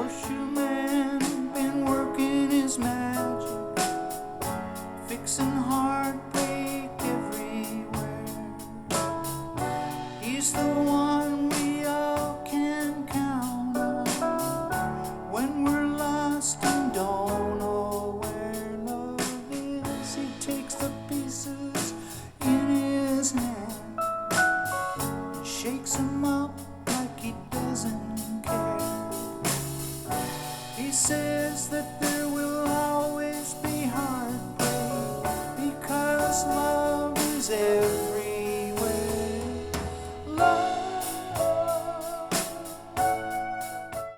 horseshoe man been working his magic, fixing heartbreak everywhere. He's the one we all can count on when we're lost and don't know where love is. He takes the pieces in his hand, shakes them up like he doesn't care. He says that there will